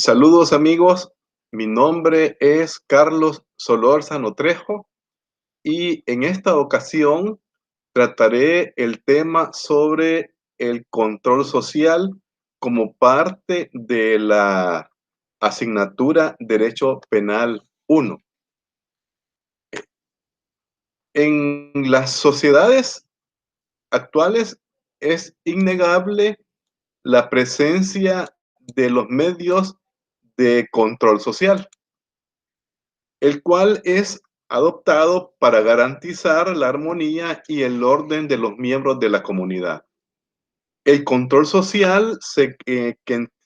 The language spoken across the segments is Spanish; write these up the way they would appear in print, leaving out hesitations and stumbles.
Saludos amigos, mi nombre es Carlos Solórzano Trejo y en esta ocasión trataré el tema sobre el control social como parte de la asignatura Derecho Penal 1. En las sociedades actuales es innegable la presencia de los medios de control social, el cual es adoptado para garantizar la armonía y el orden de los miembros de la comunidad. El control social que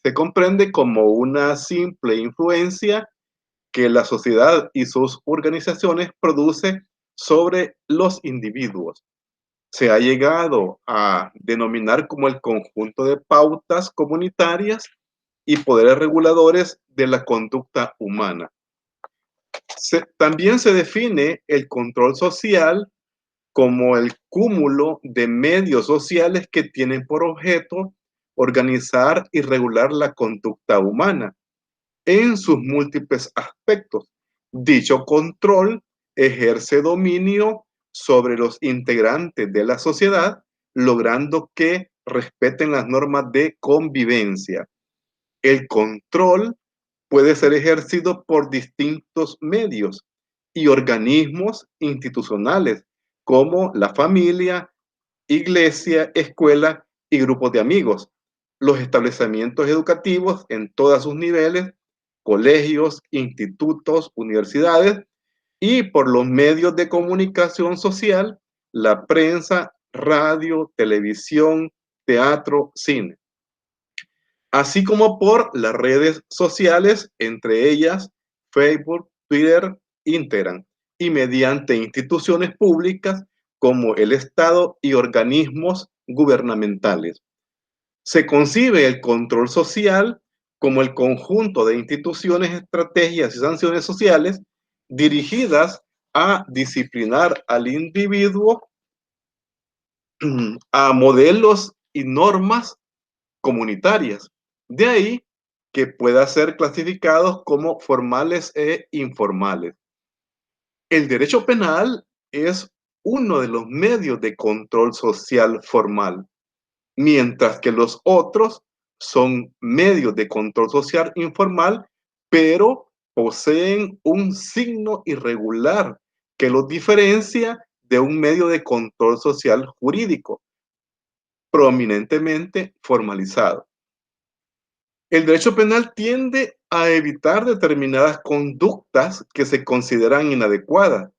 se comprende como una simple influencia que la sociedad y sus organizaciones produce sobre los individuos. Se ha llegado a denominar como el conjunto de pautas comunitarias y poderes reguladores de la conducta humana. También se define el control social como el cúmulo de medios sociales que tienen por objeto organizar y regular la conducta humana en sus múltiples aspectos. Dicho control ejerce dominio sobre los integrantes de la sociedad, logrando que respeten las normas de convivencia. El control puede ser ejercido por distintos medios y organismos institucionales como la familia, iglesia, escuela y grupos de amigos, los establecimientos educativos en todos sus niveles, colegios, institutos, universidades y por los medios de comunicación social, la prensa, radio, televisión, teatro, cine, así como por las redes sociales, entre ellas Facebook, Twitter, Instagram, y mediante instituciones públicas como el Estado y organismos gubernamentales. Se concibe el control social como el conjunto de instituciones, estrategias y sanciones sociales dirigidas a disciplinar al individuo a modelos y normas comunitarias. De ahí que pueda ser clasificados como formales e informales. El derecho penal es uno de los medios de control social formal, mientras que los otros son medios de control social informal, pero poseen un signo irregular que los diferencia de un medio de control social jurídico, prominentemente formalizado. El derecho penal tiende a evitar determinadas conductas que se consideran inadecuadas,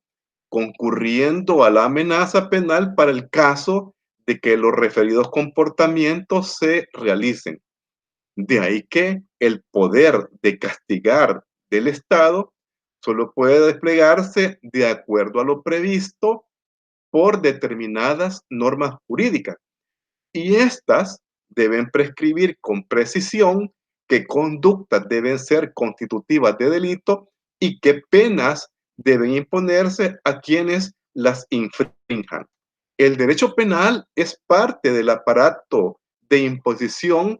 concurriendo a la amenaza penal para el caso de que los referidos comportamientos se realicen. De ahí que el poder de castigar del Estado solo puede desplegarse de acuerdo a lo previsto por determinadas normas jurídicas, y estas deben prescribir con precisión qué conductas deben ser constitutivas de delito y qué penas deben imponerse a quienes las infrinjan. El derecho penal es parte del aparato de imposición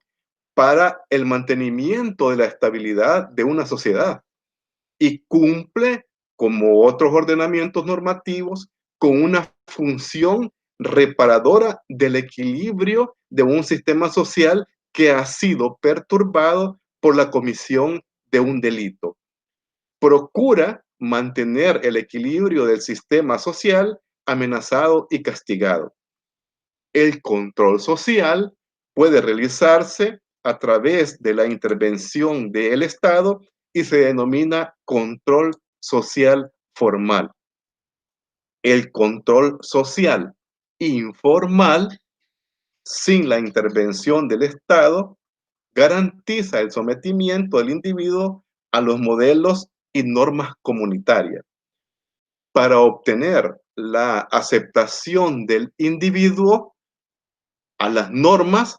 para el mantenimiento de la estabilidad de una sociedad y cumple, como otros ordenamientos normativos, con una función reparadora del equilibrio de un sistema social que ha sido perturbado por la comisión de un delito. Procura mantener el equilibrio del sistema social amenazado y castigado. El control social puede realizarse a través de la intervención del Estado y se denomina control social formal. El control social informal, sin la intervención del Estado, garantiza el sometimiento del individuo a los modelos y normas comunitarias. Para obtener la aceptación del individuo a las normas,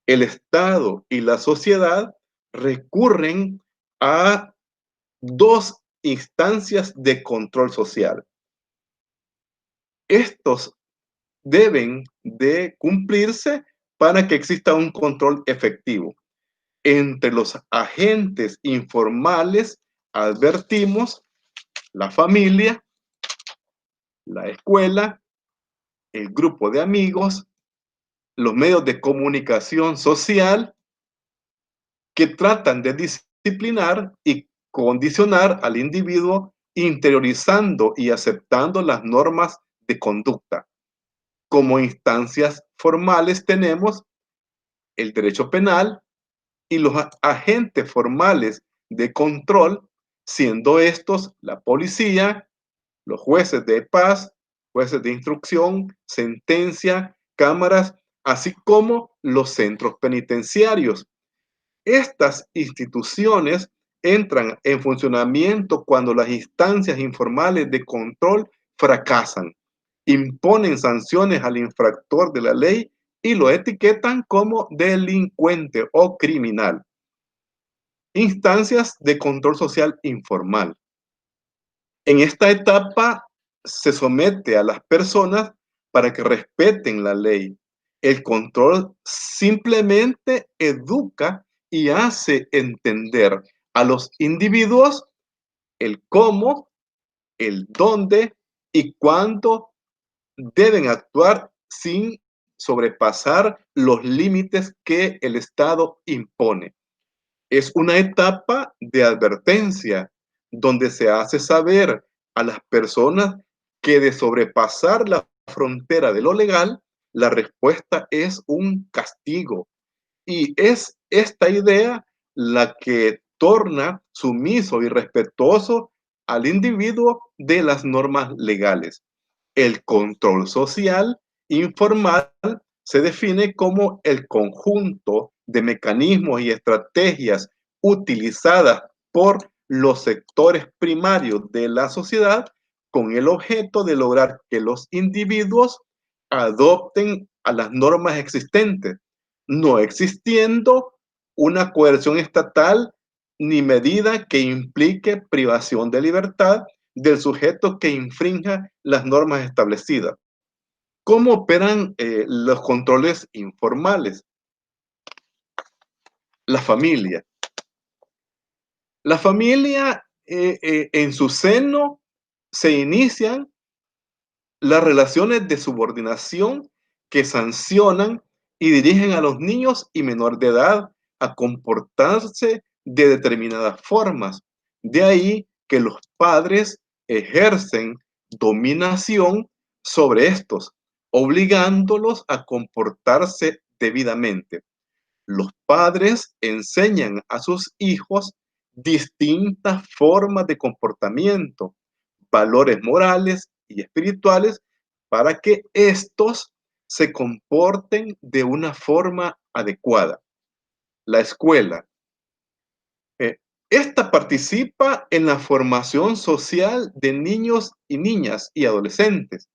el Estado y la sociedad recurren a dos instancias de control social. Estos deben de cumplirse para que exista un control efectivo. Entre los agentes informales advertimos la familia, la escuela, el grupo de amigos, los medios de comunicación social que tratan de disciplinar y condicionar al individuo interiorizando y aceptando las normas de conducta. Como instancias formales tenemos el derecho penal y los agentes formales de control, siendo estos la policía, los jueces de paz, jueces de instrucción, sentencia, cámaras, así como los centros penitenciarios. Estas instituciones entran en funcionamiento cuando las instancias informales de control fracasan, imponen sanciones al infractor de la ley y lo etiquetan como delincuente o criminal. Instancias de control social informal. En esta etapa se somete a las personas para que respeten la ley. El control simplemente educa y hace entender a los individuos el cómo, el dónde y cuándo deben actuar sin sobrepasar los límites que el Estado impone. Es una etapa de advertencia donde se hace saber a las personas que de sobrepasar la frontera de lo legal, la respuesta es un castigo. Y es esta idea la que torna sumiso y respetuoso al individuo de las normas legales. El control social informal se define como el conjunto de mecanismos y estrategias utilizadas por los sectores primarios de la sociedad con el objeto de lograr que los individuos adopten a las normas existentes, no existiendo una coerción estatal ni medida que implique privación de libertad del sujeto que infrinja las normas establecidas. ¿Cómo operan los controles informales? La familia. La familia, en su seno se inician las relaciones de subordinación que sancionan y dirigen a los niños y menor de edad a comportarse de determinadas formas. De ahí que los padres ejercen dominación sobre estos, obligándolos a comportarse debidamente. Los padres enseñan a sus hijos distintas formas de comportamiento, valores morales y espirituales para que estos se comporten de una forma adecuada. La escuela. Esta participa en la formación social de niños y niñas y adolescentes.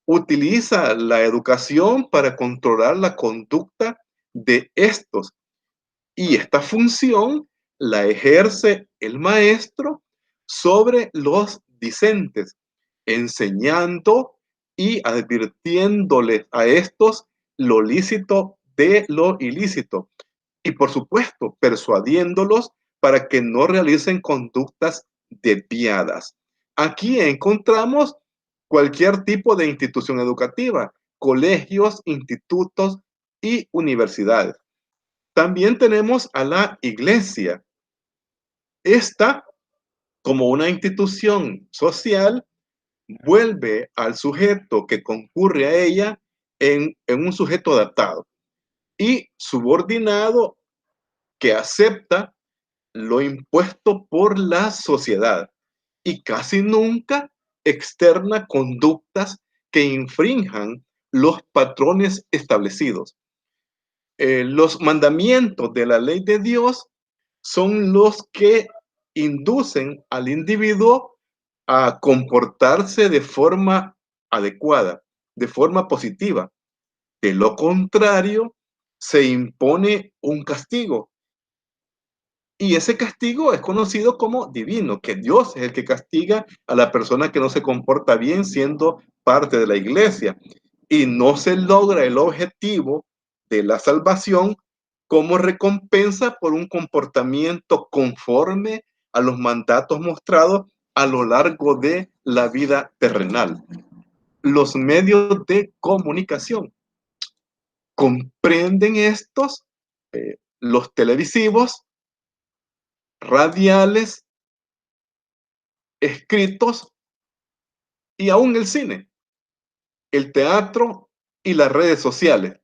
Utiliza la educación para controlar la conducta de estos y esta función la ejerce el maestro sobre los discentes, enseñando y advirtiéndoles a estos lo lícito de lo ilícito. Y por supuesto, persuadiéndolos para que no realicen conductas desviadas. Aquí encontramos cualquier tipo de institución educativa, colegios, institutos y universidades. También tenemos a la iglesia. Esta, como una institución social, vuelve al sujeto que concurre a ella en un sujeto adaptado y subordinado que acepta lo impuesto por la sociedad y casi nunca externa conductas que infrinjan los patrones establecidos. Los mandamientos de la ley de Dios son los que inducen al individuo a comportarse de forma adecuada, de forma positiva. De lo contrario, se impone un castigo. Y ese castigo es conocido como divino, que Dios es el que castiga a la persona que no se comporta bien siendo parte de la iglesia. Y no se logra el objetivo de la salvación como recompensa por un comportamiento conforme a los mandatos mostrados a lo largo de la vida terrenal. Los medios de comunicación comprenden estos, los televisivos, radiales, escritos y aún el cine, el teatro y las redes sociales.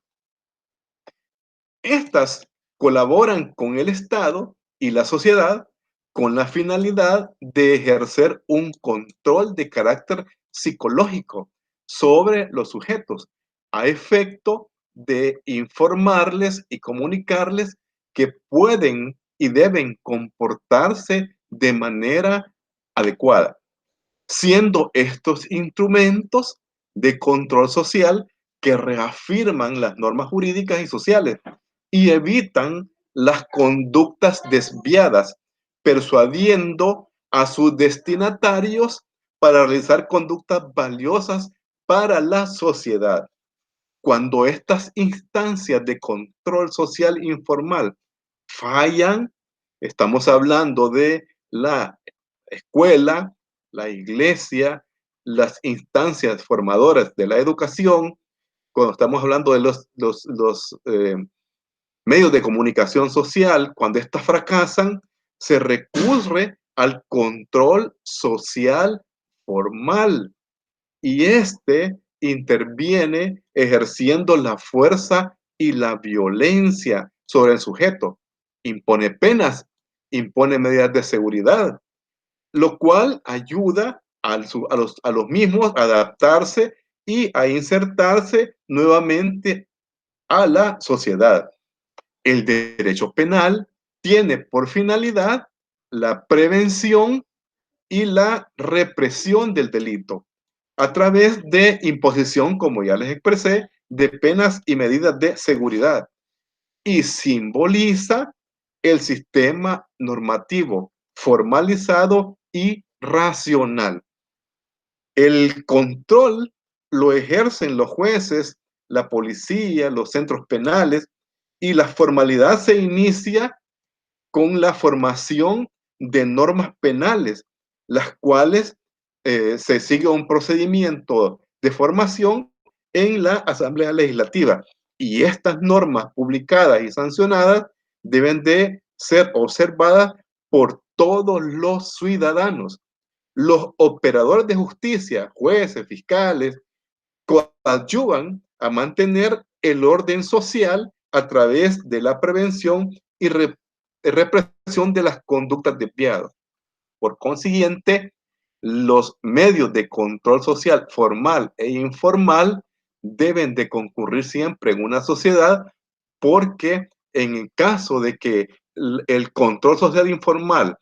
Estas colaboran con el Estado y la sociedad con la finalidad de ejercer un control de carácter psicológico sobre los sujetos, a efecto de informarles y comunicarles que pueden y deben comportarse de manera adecuada, siendo estos instrumentos de control social que reafirman las normas jurídicas y sociales y evitan las conductas desviadas, persuadiendo a sus destinatarios para realizar conductas valiosas para la sociedad. Cuando estas instancias de control social informal fallan, estamos hablando de la escuela, la iglesia, las instancias formadoras de la educación, cuando estamos hablando de los medios de comunicación social, cuando éstas fracasan, se recurre al control social formal y este interviene ejerciendo la fuerza y la violencia sobre el sujeto. Impone penas, impone medidas de seguridad, lo cual ayuda a los mismos a adaptarse y a insertarse nuevamente a la sociedad. El derecho penal tiene por finalidad la prevención y la represión del delito a través de imposición, como ya les expresé, de penas y medidas de seguridad y simboliza el sistema normativo formalizado y racional. El control lo ejercen los jueces, la policía, los centros penales y la formalidad se inicia con la formación de normas penales, las cuales se sigue un procedimiento de formación en la Asamblea Legislativa. Y estas normas publicadas y sancionadas deben de ser observadas por todos los ciudadanos. Los operadores de justicia, jueces, fiscales, coadyuvan a mantener el orden social a través de la prevención y represión de las conductas desviadas. Por consiguiente, los medios de control social formal e informal deben de concurrir siempre en una sociedad porque en el caso de que el control social informal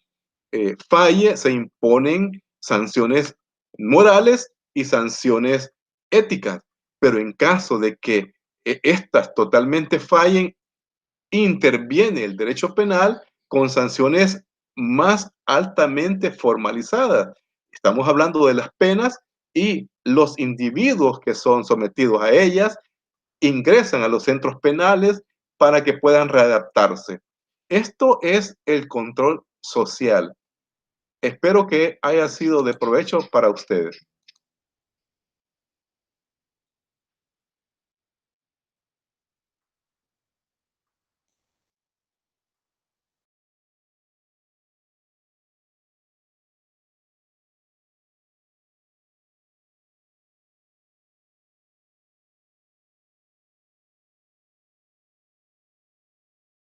falle, se imponen sanciones morales y sanciones éticas. Pero en caso de que estas totalmente fallen, interviene el derecho penal con sanciones más altamente formalizadas. Estamos hablando de las penas y los individuos que son sometidos a ellas ingresan a los centros penales para que puedan readaptarse. Esto es el control social. Espero que haya sido de provecho para ustedes.